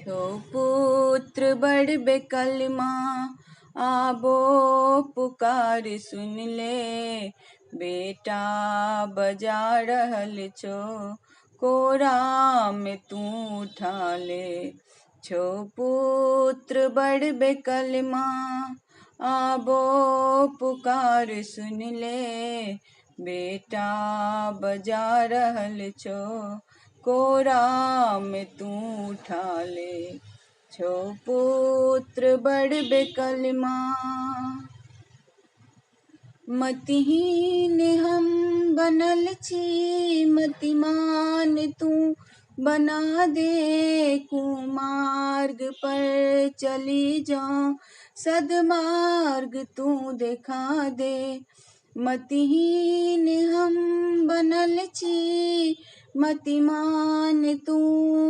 छो पुत्र बड़ बेकलमा आबो पुकार सुन ले। बेटा बजा रहल छो कोरा में तू उठा ले। छो पुत्र बड़ बेकलमा आबो पुकार सुन ले। बेटा बजा रहल छो कोरा में तू उठा ले। छो पुत्र बड़ बेकलमा मतिहीन हम बनल छी मतिमान तू बना दे। कुमार्ग पर चली जाऊं सदमार्ग तू दिखा दे। मतिहीन हम बनल छी मतिमान तू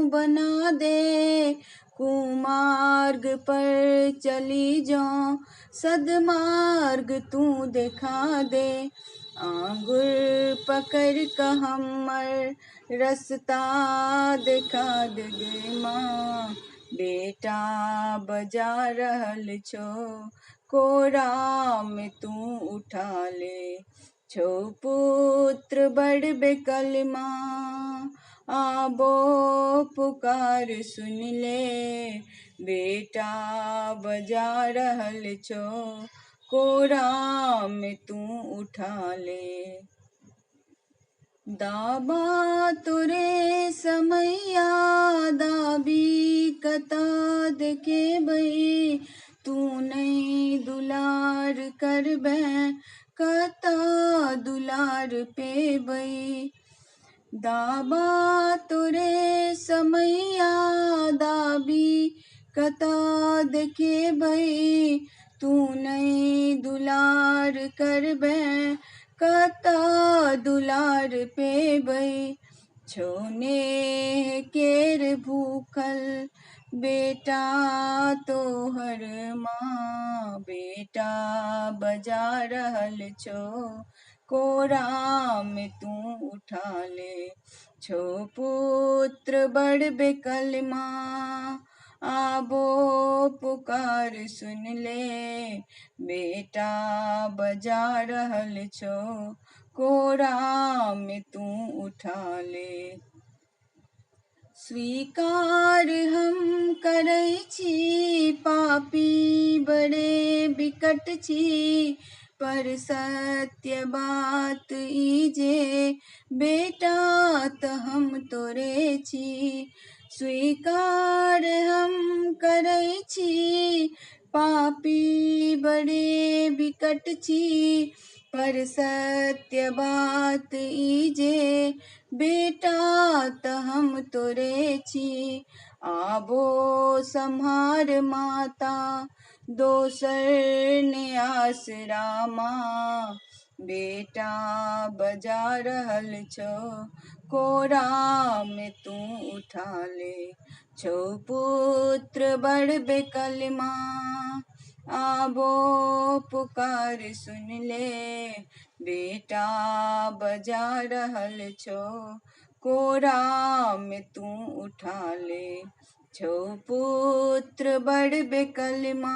बना दे। कुमार्ग पर चली जाऊं सदमार्ग तू दिखा दे। आंगुर पकड़ क हमर रस्ता दिखा दे गे माँ। बेटा बजा रहल छो कोरा में तू उठा ले। छो पुत्र बड़ बेकलमा आबो पुकार सुन ले। बेटा बजा रहल छो कोरा में तू उठा ले। दाबा तोरे समैया दाबी कता देखे बई। तू नहीं दुलार करबे कता दुलार पे बई। दाबा तोरे समैया दाबी कता देखे बई। तू नहीं दुलार करबे कता दुलार पे बई। छोने केर भूखल बेटा तोहर माँ। बेटा बजा रहल छो कोरा में तू उठा ले। छो पुत्र बड़ बेकलमा आबो पुकार सुन ले। बेटा बजा रहल छो कोरा में तू उठा ले। स्वीकार हम करै छी पापी बड़े बिकट छी। पर सत्य बात ई जे बेटा त हम तोरे छी। स्वीकार हम करै छी पापी बड़े बिकट छी। पर सत्य बात ई जे बेटा त हम तोरे छी। आबो सम्हार माता दोसर ने आसरा माँ। बेटा बजा रहल छो कोरा में तू उठा ले। छो पुत्र बड़ बेकलमा आबो पुकार सुन ले। बेटा बजा रहल छो कोरा में तू उठा ले। छो पुत्र बड़ बेकलमा।